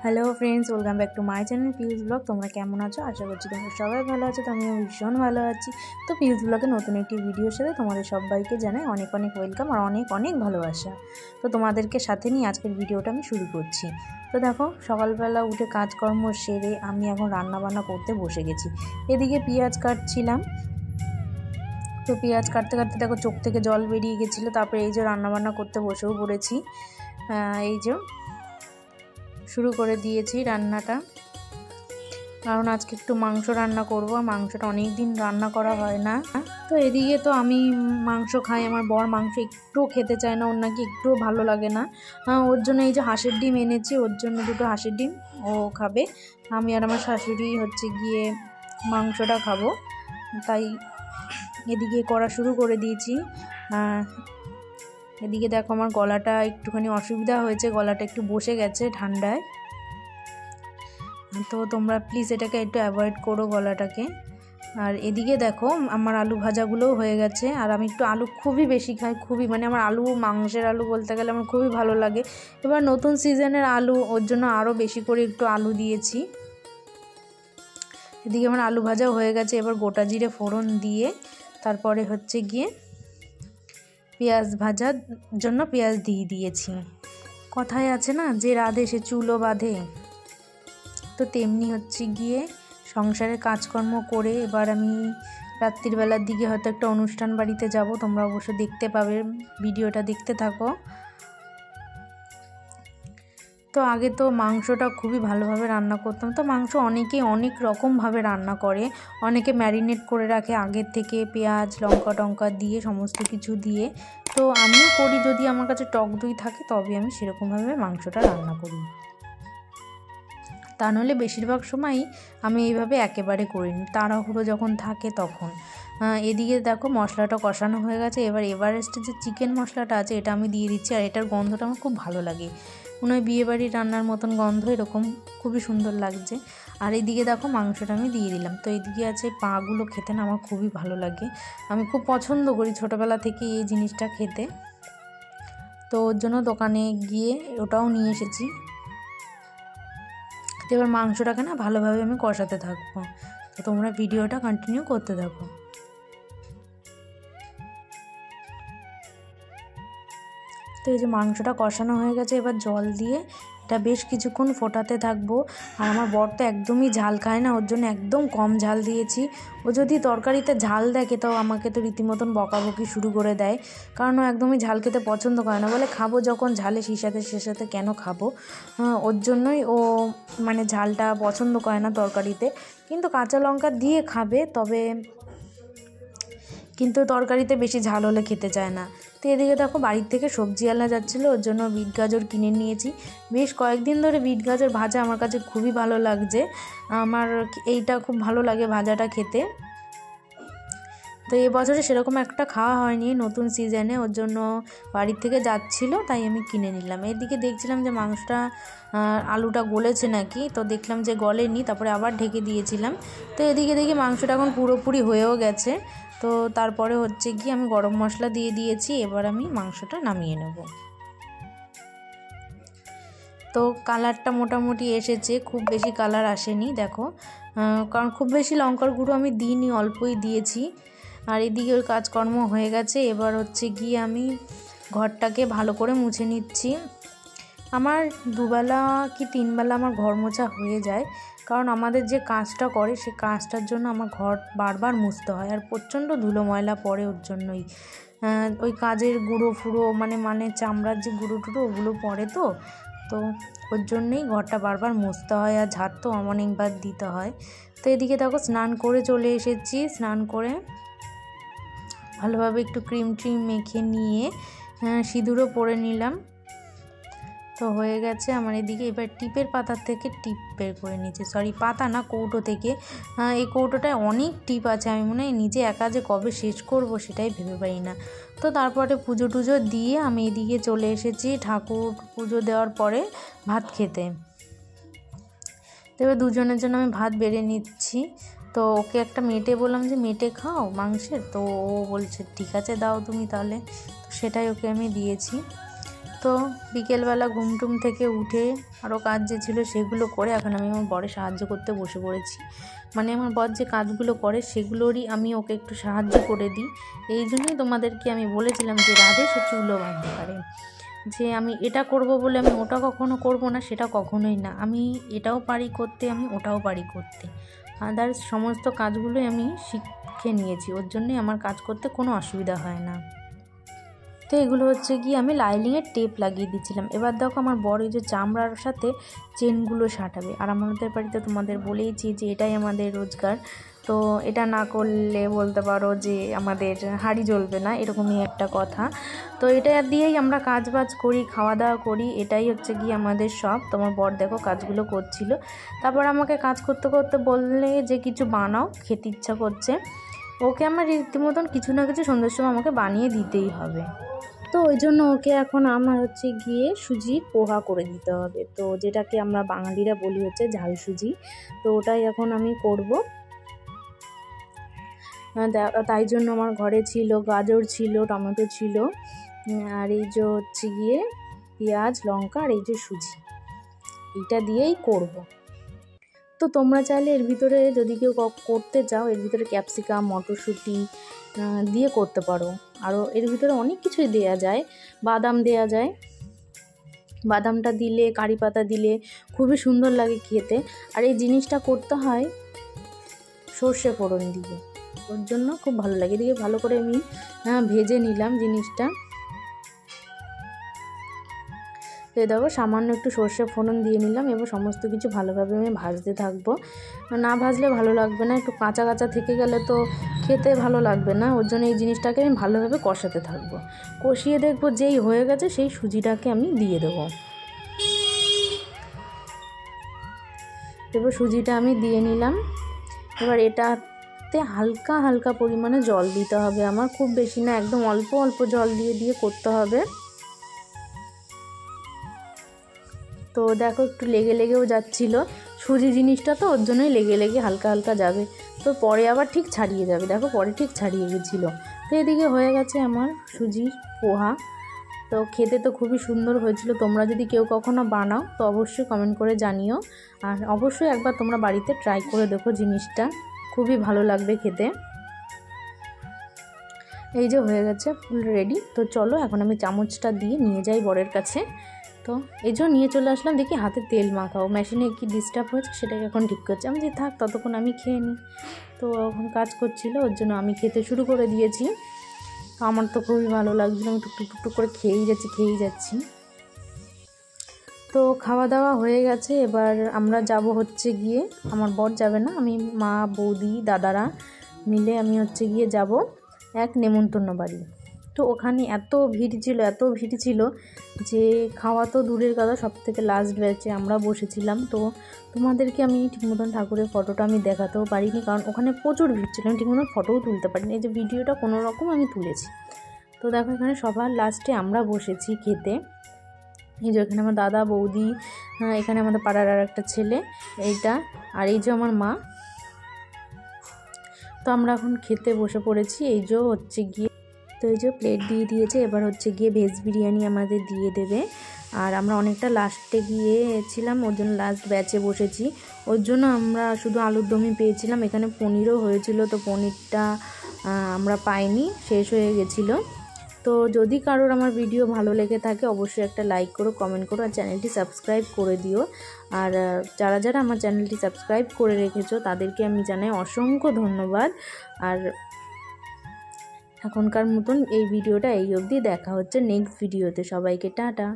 Hello friends, welcome back to my channel পিউস blog. তোমরা কেমন আছো? আশা করছি তোমরা সবাই ভালো আছো। তো আমিও ভীষণ ভালো আছি। তো পিউস ব্লগে নতুন একটি ভিডিওর সাথে তোমাদের সবাইকে জানাই অনেক অনেক ওয়েলকাম আর অনেক অনেক ভালোবাসা। তো তোমাদেরকে সাথে নিয়ে আজকের ভিডিওটা আমি শুরু করছি। তো দেখো, সকালবেলা উঠে কাজকর্ম সেরে আমি এখন রান্নাবান্না করতে বসে গেছি। এদিকে পেঁয়াজ কাটছিলাম। তো পেঁয়াজ কাটতে কাটতে দেখো চোখ থেকে জল বেরিয়ে গেছিলো। তারপরে এই যে রান্নাবান্না করতে বসেও পড়েছি। এই যে শুরু করে দিয়েছি রান্নাটা, কারণ আজকে একটু মাংস রান্না করব। মাংসটা অনেক দিন রান্না করা হয় না। তো এদিকে তো আমি মাংস খাই, আমার বর মাংস একটুও খেতে চায় না, ওর নাকি একটুও ভালো লাগে না। ওর জন্য এই যে হাঁসের ডিম এনেছি, ওর জন্য দুটো হাঁসের ডিম ও খাবে। আমি আর আমার শাশুড়ি হচ্ছে গিয়ে মাংসটা খাবো, তাই এদিকে করা শুরু করে দিয়েছি। এদিকে দেখো আমার গলাটা একটুখানি অসুবিধা হয়েছে, গলাটা একটু বসে গেছে ঠান্ডায়। তো তোমরা প্লিজ এটাকে একটু অ্যাভয়েড করো গলাটাকে। আর এদিকে দেখো আমার আলু ভাজাগুলোও হয়ে গেছে। আর আমি একটু আলু খুবই বেশি খাই, খুবই, মানে আমার আলু, মাংসের আলু বলতে গেলে আমার খুবই ভালো লাগে। এবার নতুন সিজনের আলু, ওর জন্য আরও বেশি করে একটু আলু দিয়েছি। এদিকে আমার আলু ভাজাও হয়ে গেছে। এবার গোটা জিরে ফোড়ন দিয়ে তারপরে হচ্ছে গিয়ে পেঁয়াজ ভাজার জন্য পেঁয়াজ দিয়ে দিয়েছি। কথায় আছে না যে রাধে সে চুলো বাঁধে, তো তেমনি হচ্ছে গিয়ে সংসারের কাজকর্ম করে এবার আমি রাত্রির বেলার দিকে হয়তো একটা অনুষ্ঠান বাড়িতে যাব। তোমরা অবশ্য দেখতে পাবে, ভিডিওটা দেখতে থাকো। তো আগে তো মাংসটা খুবই ভালোভাবে রান্না করতাম। তো মাংস অনেকেই অনেক রকমভাবে রান্না করে, অনেকে ম্যারিনেট করে রাখে আগের থেকে, পেঁয়াজ লঙ্কা টঙ্কা দিয়ে, সমস্ত কিছু দিয়ে। তো আমিও করি, যদি আমার কাছে টক দই থাকে তবে আমি সেরকমভাবে মাংসটা রান্না করি। তা নাহলে বেশিরভাগ সময়ই আমি এইভাবে একেবারে করিনি, তাড়াহুড়ো যখন থাকে তখন। এদিকে দেখো মশলাটা কষানো হয়ে গেছে। এবার এভারেস্টের যে চিকেন মশলাটা আছে এটা আমি দিয়ে দিচ্ছি। আর এটার গন্ধটা আমার খুব ভালো লাগে, মনে হয় বিয়েবাড়ির রান্নার মতন গন্ধ, এরকম খুবই সুন্দর লাগছে। আর এদিকে দেখো মাংসটা আমি দিয়ে দিলাম। তো এদিকে আছে পাগুলো, খেতে না আমার খুবই ভালো লাগে, আমি খুব পছন্দ করি ছোটোবেলা থেকে এই জিনিসটা খেতে। তো ওর জন্য দোকানে গিয়ে ওটাও নিয়ে এসেছি। এবার মাংসটাকে না ভালোভাবে আমি কষাতে থাকবো। তো তোমরা ভিডিওটা কন্টিনিউ করতে থাকো। তো এই যে মাংসটা কষানো হয়ে গেছে, এবার জল দিয়ে এটা বেশ কিছুক্ষণ ফোটাতে থাকবো। আর আমার বর তো একদমই ঝাল খায় না, ওর জন্য একদম কম ঝাল দিয়েছি। ও যদি তরকারিতে ঝাল দেখে তো আমাকে তো রীতিমতন বকাবকি শুরু করে দেয়, কারণ ও একদমই ঝাল খেতে পছন্দ করে না। বলে খাবো যখন ঝালে সে সাথে কেন খাবো। ওর জন্যই ও মানে ঝালটা পছন্দ করে না তরকারিতে, কিন্তু কাঁচা লঙ্কা দিয়ে খাবে, তবে কিন্তু তরকারিতে বেশি ঝাল হলে খেতে চায় না। তো এদিকে দেখো বাড়ির থেকে সবজি আনা যাচ্ছিলো, ওর জন্য বিট গাজর কিনে নিয়েছি। বেশ কয়েকদিন ধরে বিট গাজর ভাজা আমার কাছে খুবই ভালো লাগছে, আমার এইটা খুব ভালো লাগে ভাজাটা খেতে। তো এবছরে সেরকম একটা খাওয়া হয়নি নতুন সিজনে, ওর জন্য বাড়ির থেকে যাচ্ছিলো তাই আমি কিনে নিলাম। এদিকে দেখছিলাম যে মাংসটা আলুটা গলেছে নাকি, তো দেখলাম যে গলেনি, তারপরে আবার ঢেকে দিয়েছিলাম। তো এদিকে দেখি মাংসটা এখন পুরোপুরি হয়েও গেছে। তো তারপরে হচ্ছে কি আমি গরম মশলা দিয়ে দিয়েছি। এবার আমি মাংসটা নামিয়ে নেব। তো কালারটা মোটামুটি এসেছে, খুব বেশি কালার আসেনি দেখো, কারণ খুব বেশি লঙ্কার গুঁড়ো আমি দিইনি, অল্পই দিয়েছি। আর এদিকে ওর কাজকর্ম হয়ে গেছে। এবার হচ্ছে গিয়ে আমি ঘরটাকে ভালো করে মুছে নিচ্ছি। আমার দুবেলা কি তিনবেলা আমার ঘর মোছা হয়ে যায়, কারণ আমাদের যে কাজটা করে সে কাজটার জন্য আমার ঘর বারবার মুছতে হয়, আর প্রচণ্ড ধুলো ময়লা পড়ে ওর জন্যই। ওই কাজের গুঁড়ো ফুড়ো মানে চামড়ার যে গুঁড়ো টুড়ো ওগুলো পড়ে, তো ওর জন্যই ঘরটা বারবার মুছতে হয়, আর ঝাড় তো অনেকবার দিতে হয়। তো এদিকে দেখো স্নান করে চলে এসেছি। স্নান করে ভালোভাবে একটু ক্রিম ট্রিম মেখে নিয়ে সিঁদুরও পরে নিলাম। তো হয়ে গেছে আমার এদিকে। এবার টিপের পাতার থেকে টিপ বের করে নিয়েছি, সরি পাতা না, কৌটো থেকে। এই কৌটোটায় অনেক টিপ আছে, আমি মনে হয় নিজে একা যে কবে শেষ করব সেটাই ভেবে পাই না। তো তারপরে পুজো টুজো দিয়ে আমি এদিকে চলে এসেছি ঠাকুর পুজো দেওয়ার পরে ভাত খেতে। তো এবার দুজনের জন্য আমি ভাত বেড়ে নিচ্ছি। তো ওকে একটা মেটে বললাম যে মেটে খাও মাংসের, তো ও বলছে ঠিক আছে দাও তুমি তাহলে, তো সেটাই ওকে আমি দিয়েছি। তো বিকেলবেলা ঘুমটুম থেকে উঠে আরও কাজ যে ছিল সেগুলো করে এখন আমি আমার বরে সাহায্য করতে বসে পড়েছি। মানে আমার বর যে কাজগুলো করে সেগুলোরই আমি ওকে একটু সাহায্য করে দিই। এই জন্যই তোমাদেরকে আমি বলেছিলাম যে রাধে সে চুলও বাঁধতে পারে, যে আমি এটা করব বলে আমি ওটা কখনো করব না, সেটা কখনোই না। আমি এটাও পারি করতে, আমি ওটাও পারি করতে, আদার্স সমস্ত কাজগুলোই আমি শিখে নিয়েছি। ওর জন্যই আমার কাজ করতে কোনো অসুবিধা হয় না। তো এগুলো হচ্ছে গিয়ে আমি লাইনিংয়ের টেপ লাগিয়ে দিচ্ছিলাম। এবার দেখো আমার বড় এই যে চামড়ার সাথে চেনগুলো সাঁটাবে। আর আমাদের বাড়িতে তোমাদের বলেইছি যে এটাই আমাদের রোজগার, তো এটা না করলে বলতে পারো যে আমাদের হাঁড়ি জ্বলবে না, এরকমই একটা কথা। তো এটা দিয়েই আমরা কাজ বাজ করি, খাওয়া দাওয়া করি, এটাই হচ্ছে গিয়ে আমাদের সব। তোমার বর দেখো কাজগুলো করছিল। তারপর আমাকে কাজ করতে করতে বললে যে কিছু বানাও, খেতে ইচ্ছা করছে। ওকে আমার রীতিমতন কিছু না কিছু সন্ধ্যের সময় আমাকে বানিয়ে দিতেই হবে। তো ওই জন্য ওকে এখন আমার হচ্ছে গিয়ে সুজির পোহা করে দিতে হবে, তো যেটাকে আমরা বাঙালিরা বলি হচ্ছে ঝাল সুজি। তো ওটাই এখন আমি করব। তাই জন্য আমার ঘরে ছিল গাজর, ছিল টমেটো, ছিল আর এই যে হচ্ছে গিয়ে পেঁয়াজ, লঙ্কা আর এই যে সুজি, এটা দিয়েই করব। তো তোমরা চাইলে এর ভিতরে যদি কেউ করতে চাও এর ভিতরে ক্যাপসিকাম, মটরশুঁটি দিয়ে করতে পারো। আরও এর ভিতরে অনেক কিছুই দেয়া যায়, বাদাম দেয়া যায়। বাদামটা দিলে, কারি পাতা দিলে খুবই সুন্দর লাগে খেতে। আর এই জিনিসটা করতে হয় সর্ষে ফোড়ন দিয়ে, ওর জন্য খুব ভালো লাগে। এদিকে ভালো করে আমি ভেজে নিলাম জিনিসটা। তো দেখো সামান্য একটু সর্ষে ফোড়ন দিয়ে নিলাম। এবার সমস্ত কিছু ভালোভাবে আমি ভাজতে থাকবো। না ভাজলে ভালো লাগবে না, একটু কাঁচা কাঁচা থেকে গেলে তো খেতে ভালো লাগবে না। ওর জন্য এই জিনিসটাকে আমি ভালোভাবে কষাতে থাকবো। কষিয়ে দেখবো যেই হয়ে গেছে সেই সুজিটাকে আমি দিয়ে দেবো। এবার সুজিটা আমি দিয়ে নিলাম। এবার এটাতে হালকা হালকা পরিমাণে জল দিতে হবে আমার, খুব বেশি না, একদম অল্প অল্প জল দিয়ে দিয়ে করতে হবে। তো দেখো একটু লেগে লেগেও যাচ্ছিলো, সুজি জিনিসটা তো ওর জন্যই লেগে লেগে হালকা হালকা যাবে, তো পরে আবার ঠিক ছাড়িয়ে যাবে। দেখো পরে ঠিক ছাড়িয়ে গেছিলো। তো এদিকে হয়ে গেছে আমার সুজির পোহা। তো খেতে তো খুবই সুন্দর হয়েছিল। তোমরা যদি কেউ কখনো বানাও তো অবশ্যই কমেন্ট করে জানিও, আর অবশ্যই একবার তোমরা বাড়িতে ট্রাই করে দেখো, জিনিসটা খুবই ভালো লাগবে খেতে। এই যে হয়ে গেছে ফুল রেডি। তো চলো এখন আমি চামচটা দিয়ে নিয়ে যাই বরের কাছে। তো এই জন্য নিয়ে চলে আসলাম, দেখি হাতে তেল মাখাও, মেশিনে কি ডিস্টার্ব হয়েছে সেটাকে এখন ঠিক করছে। আমি যে থাক ততক্ষণ আমি খেয়ে নিই। তো এখন কাজ করছিল, ওর জন্য আমি খেতে শুরু করে দিয়েছি। তো আমার তো খুবই ভালো লাগছিলো, আমি টুকটুক টুকটুক করে খেয়েই যাচ্ছি। তো খাওয়া দাওয়া হয়ে গেছে। এবার আমরা যাব হচ্ছে গিয়ে, আমার বর যাবে না, আমি, মা, বৌদি, দাদারা মিলে আমি হচ্ছে গিয়ে যাব এক নেমন্তন্ন বাড়ি। তো ওখানে এত ভিড় ছিল যে খাওয়া তো দূরের কথা, সব থেকে লাস্ট ব্যাচে আমরা বসেছিলাম। তো তোমাদেরকে আমি ঠিক মতন ঠাকুরের ফটোটা আমি দেখাতেও পারিনি, কারণ ওখানে প্রচুর ভিড় ছিল, আমি ঠিক মতন ফটোও তুলতে পারিনি। এই যে ভিডিওটা কোনো রকম আমি তুলেছি। তো দেখো এখানে সবার লাস্টে আমরা বসেছি খেতে। এই যে এখানে আমার দাদা, বৌদি, এখানে আমাদের পাড়ার আর একটা ছেলে, এইটা, আর এই যে আমার মা। তো আমরা এখন খেতে বসে পড়েছি। এই যে হচ্ছে গিয়ে, তো এই যে প্লেট দিয়ে দিয়েছে, এবার হচ্ছে গিয়ে ভেজ বিরিয়ানি আমাদের দিয়ে দেবে। আর আমরা অনেকটা লাস্টে গিয়েছিলাম, ওর জন্য লাস্ট ব্যাচে বসেছি, ওর জন্য আমরা শুধু আলুর দমই পেয়েছিলাম। এখানে পনিরও হয়েছিল, তো পনিরটা আমরা পাইনি, শেষ হয়ে গেছিলো। তো যদি কারোর আমার ভিডিও ভালো লেগে থাকে অবশ্যই একটা লাইক করো, কমেন্ট করো, আর চ্যানেলটি সাবস্ক্রাইব করে দিও। আর যারা যারা আমার চ্যানেলটি সাবস্ক্রাইব করে রেখেছো তাদেরকে আমি জানাই অসংখ্য ধন্যবাদ। আর এখনকার মতন এই ভিডিওটা এই অবধি, দেখা হচ্ছে নেক্সট ভিডিওতে। সবাইকে টাটা।